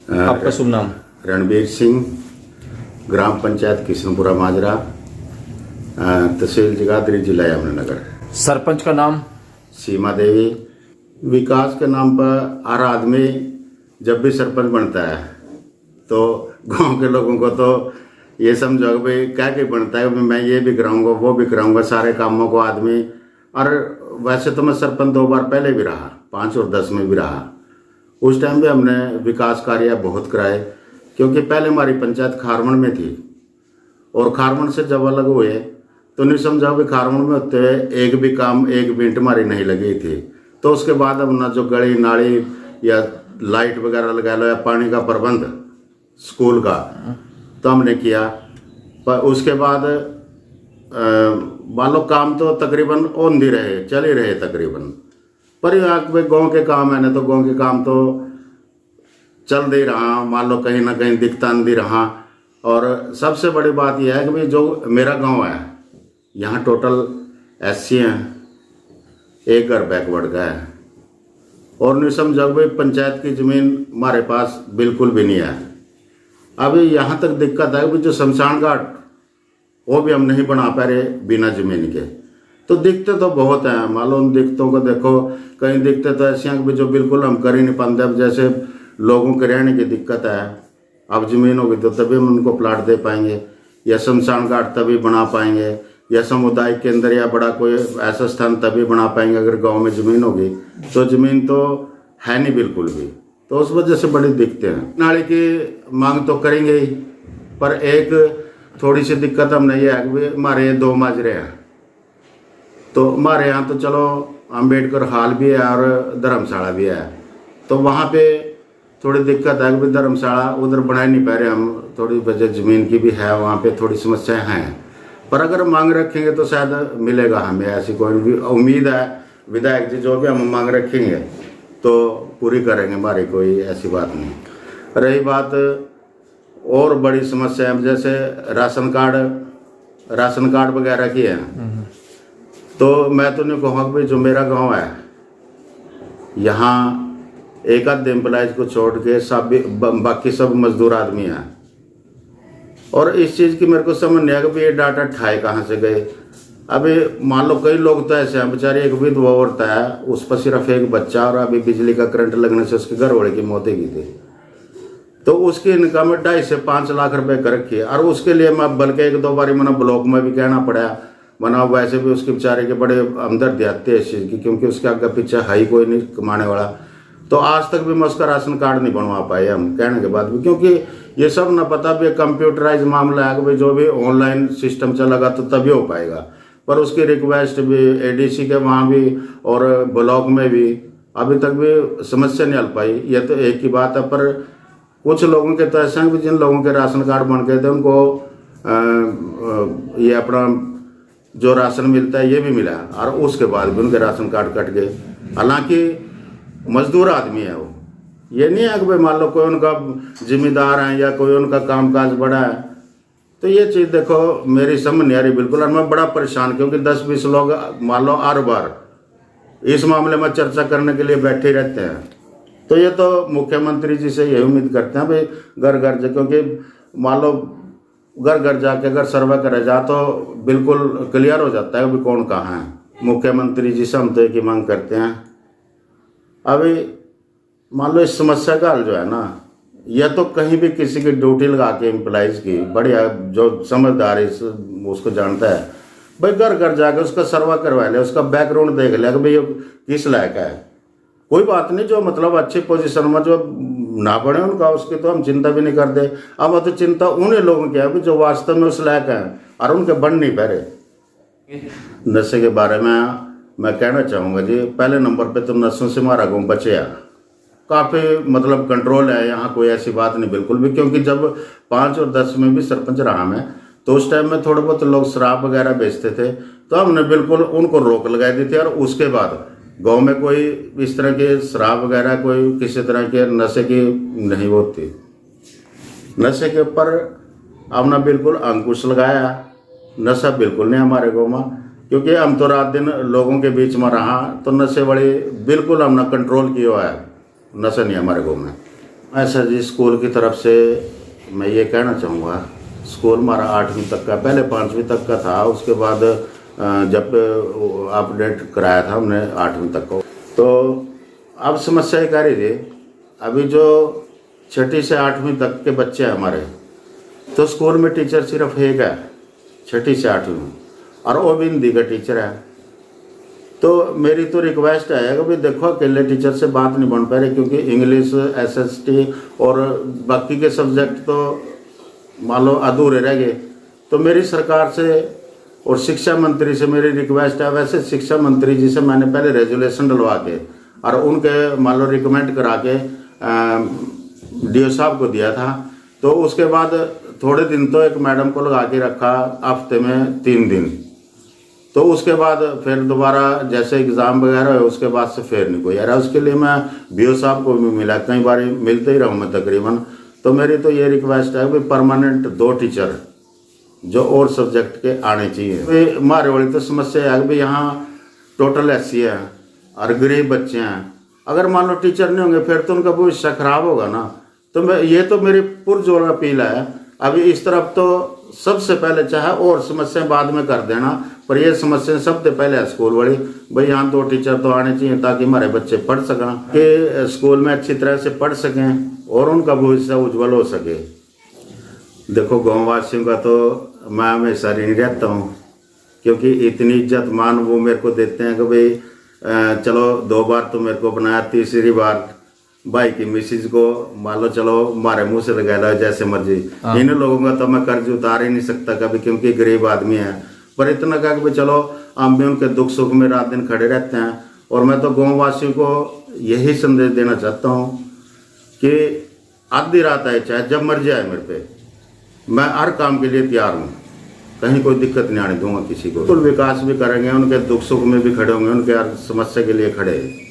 आपका शुभ नाम? रणबीर सिंह, ग्राम पंचायत किशनपुरा माजरा, तहसील जगाधरी, जिला यमुनानगर। सरपंच का नाम? सीमा देवी। विकास के नाम पर हर आदमी जब भी सरपंच बनता है तो गांव के लोगों को तो ये समझो कि भाई क्या क्या बनता है, मैं ये भी कराऊंगा वो भी कराऊंगा, सारे कामों को आदमी। और वैसे तो मैं सरपंच 2 बार पहले भी रहा, 5 और 10 में भी रहा। उस टाइम भी हमने विकास कार्य बहुत कराए, क्योंकि पहले हमारी पंचायत खारमन में थी और खारमन से जब अलग हुए तो नहीं समझा भी खारमन में होते हुए एक भी काम एक मिनट हमारी नहीं लगी थी। तो उसके बाद हमने जो गली नाली या लाइट वगैरह लगा लो या पानी का प्रबंध स्कूल का तो हमने किया। पर उसके बाद मान लो काम तो तकरीबन ओंधी रहे, चल ही रहे तकरीबन। पर गाँव के काम है ना, तो गाँव के काम तो चल दे रहा, मान लो कहीं ना कहीं दिखता नहीं रहा। और सबसे बड़ी बात यह है कि भाई जो मेरा गांव है यहाँ टोटल SC हैं, एक घर बैकवर्ड का है और नहीं समझो भाई पंचायत की ज़मीन हमारे पास बिल्कुल भी नहीं है। अभी यहाँ तक दिक्कत है कि जो शमशान घाट वो भी हम नहीं बना पा रहे बिना ज़मीन के। तो दिक्कतें तो बहुत हैं, मान लो उन दिक्कतों को देखो, कहीं दिक्कतें तो ऐसी हैं कि जो बिल्कुल हम कर ही नहीं पाते। अब जैसे लोगों के रहने की दिक्कत है, अब ज़मीन होगी तो तभी हम उनको प्लाट दे पाएंगे, या शमशान घाट तभी बना पाएंगे, या सामुदायिक केंद्र या बड़ा कोई ऐसा स्थान तभी बना पाएंगे अगर गांव में ज़मीन होगी। तो ज़मीन तो है नहीं बिल्कुल भी, तो उस वजह से बड़ी दिक्कतें हैं। नाली की मांग तो करेंगे ही, पर एक थोड़ी सी दिक्कत हमने ये है कि हमारे 2 माजरे हैं। तो हमारे यहाँ तो चलो अम्बेडकर हॉल भी है और धर्मशाला भी है, तो वहाँ पे थोड़ी दिक्कत है कि धर्मशाला उधर बना ही नहीं पा रहे हम, थोड़ी वजह ज़मीन की भी है, वहाँ पे थोड़ी समस्याएं हैं। पर अगर मांग रखेंगे तो शायद मिलेगा हमें, ऐसी कोई भी उम्मीद है। विधायक जी जो भी हम मांग रखेंगे तो पूरी करेंगे, हमारी कोई ऐसी बात नहीं। रही बात और बड़ी समस्या है जैसे राशन कार्ड वगैरह की है, तो मैं तो नहीं कहूँगा कि जो मेरा गाँव है यहाँ एक आध एम्प्लॉयज को छोड़ के सब बाकी सब मजदूर आदमी हैं। और इस चीज़ की मेरे को समझ नहीं आया कि ये डाटा ठाए कहाँ से गए। अभी मान लो कई लोग तो ऐसे हैं, बेचारे एक विधवा औरत है, उस पर सिर्फ एक बच्चा, और अभी बिजली का करंट लगने से उसके घर वाले की मौत ही थी। तो उसकी इनकम 2.5 से 5 लाख रुपए कर रखी है। और उसके लिए मैं बल्कि 1-2 बार मैंने ब्लॉक में भी कहना पड़ा, वरना वैसे भी उसके बेचारे के बड़े हमदर्द आते हैं इस चीज़ की, क्योंकि उसके आगे पीछे है ही कोई नहीं कमाने वाला। तो आज तक भी मैं उसका राशन कार्ड नहीं बनवा पाए हम कहने के बाद भी, क्योंकि ये सब ना पता भी कंप्यूटराइज मामला है कि भाई जो भी ऑनलाइन सिस्टम चलेगा तो तभी हो पाएगा। पर उसकी रिक्वेस्ट भी ADC के वहाँ भी और ब्लॉक में भी अभी तक भी समस्या नहीं हल पाई। ये तो एक ही बात है। पर कुछ लोगों के तो ऐसे हैं कि जिन लोगों के राशन कार्ड बन गए थे उनको ये अपना जो राशन मिलता है ये भी मिला, और उसके बाद भी उनके राशन कार्ड कट गए। हालांकि मजदूर आदमी है वो, ये नहीं है कि भाई मान लो कोई उनका जिम्मेदार है या कोई उनका कामकाज बड़ा है। तो ये चीज़ देखो मेरी समझ नहीं आ रही बिल्कुल, और मैं बड़ा परेशान, क्योंकि 10-20 लोग मान लो हर बार इस मामले में चर्चा करने के लिए बैठे रहते हैं। तो ये तो मुख्यमंत्री जी से यही उम्मीद करते हैं भाई घर घर जा, क्योंकि मान लो घर घर जाके अगर सर्वे करे जा तो बिल्कुल क्लियर हो जाता है कि कौन कहाँ है। मुख्यमंत्री जी से हम तो एक ही मांग करते हैं। अभी मान लो इस समस्या का हल जो है ना, या तो कहीं भी किसी की ड्यूटी लगा के एम्प्लॉइज की, बढ़िया जो समझदार है उसको जानता है, भाई घर घर जाके उसका सर्वा करवा ले, उसका बैकग्राउंड देख ले कि भाई ये किस लायक है। कोई बात नहीं, जो मतलब अच्छी पोजीशन में जो ना बढ़े उनका, उसकी तो हम चिंता भी नहीं करते। अब तो चिंता उन्हीं लोगों की है जो वास्तव में उस लायक हैं और उनके बन नहीं पा रहे। नशे के बारे में मैं कहना चाहूँगा जी, पहले नंबर पे तो नशों से हमारा गाँव बचे है, काफ़ी मतलब कंट्रोल है यहाँ, कोई ऐसी बात नहीं बिल्कुल भी। क्योंकि जब 5 और 10 में भी सरपंच रहा मैं, तो उस टाइम में थोड़े बहुत लोग शराब वगैरह बेचते थे, तो हमने बिल्कुल उनको रोक लगाई दी थी। और उसके बाद गांव में कोई इस तरह के शराब वगैरह कोई किसी तरह के नशे की नहीं होती। नशे के ऊपर हमने बिल्कुल अंकुश लगाया, नशा बिल्कुल नहीं हमारे गाँव में, क्योंकि हम तो रात दिन लोगों के बीच में रहा, तो नशे वाली बिल्कुल हमने कंट्रोल किया हुआ है, नशा नहीं हमारे गाँव में। ऐसा जी स्कूल की तरफ से मैं ये कहना चाहूँगा, स्कूल हमारा 8वीं तक का, पहले 5वीं तक का था, उसके बाद जब अपडेट कराया था हमने 8वीं तक को, तो अब समस्या ये कह रही थी, अभी जो 6ठी से 8वीं तक के बच्चे हैं हमारे, तो स्कूल में टीचर सिर्फ एक है 6ठी से 8वीं में, और वो भी हिंदी का टीचर है। तो मेरी तो रिक्वेस्ट है कि भाई देखो, अकेले टीचर से बात नहीं बन पा रही, क्योंकि इंग्लिश, SST और बाकी के सब्जेक्ट तो मान लो अधूरे रह गए। तो मेरी सरकार से और शिक्षा मंत्री से मेरी रिक्वेस्ट है, वैसे शिक्षा मंत्री जी से मैंने पहले रेजुलेशन डलवा के और उनके मान लो रिकमेंड करा के DO साहब को दिया था। तो उसके बाद थोड़े दिन तो एक मैडम को लगा के रखा, हफ्ते में 3 दिन, तो उसके बाद फिर दोबारा जैसे एग्ज़ाम वगैरह है उसके बाद से फिर नहीं कोई आ रहा। उसके लिए मैं BO साहब को भी मिला, कई बार मिलते ही रहूँ मैं तकरीबन। तो मेरी तो ये रिक्वेस्ट है कि परमानेंट 2 टीचर जो और सब्जेक्ट के आने चाहिए। हमारे वाली तो समस्या है कि यहाँ टोटल SC है और गरीब बच्चे हैं, अगर मान लो टीचर नहीं होंगे फिर तो उनका भविष्य खराब होगा ना। तो मैं ये तो मेरी पुरजोर अपील है। अभी इस तरफ तो सबसे पहले चाहे और समस्याएं बाद में कर देना, पर ये समस्या सबसे पहले है स्कूल वाली, भाई यहाँ 2 टीचर तो आने चाहिए ताकि हमारे बच्चे पढ़ सकें, कि स्कूल में अच्छी तरह से पढ़ सकें और उनका भविष्य उज्जवल हो सके। देखो, गाँव वासियों का तो मैं हमेशा ऋणी रहता हूँ, क्योंकि इतनी इज्जत मान वो मेरे को देते हैं कि भाई चलो 2 बार तो मेरे को बनाया, तीसरी बार भाई की मिसिज को मान लो चलो हमारे मुंह से लगा लो जैसे मर्जी। इन लोगों का तो मैं कर्ज उतार ही नहीं सकता कभी, क्योंकि गरीब आदमी है। पर इतना कहा कि चलो हम भी उनके दुख सुख में रात दिन खड़े रहते हैं। और मैं तो गाँव वासियों को यही संदेश देना चाहता हूँ कि आधी रात आए चाहे जब मर्जी आए मेरे पे, मैं हर काम के लिए तैयार हूँ, कहीं कोई दिक्कत नहीं आने दूंगा किसी को। बिल्कुल विकास भी करेंगे, उनके दुख सुख में भी खड़े होंगे, उनके हर समस्या के लिए खड़े हैं।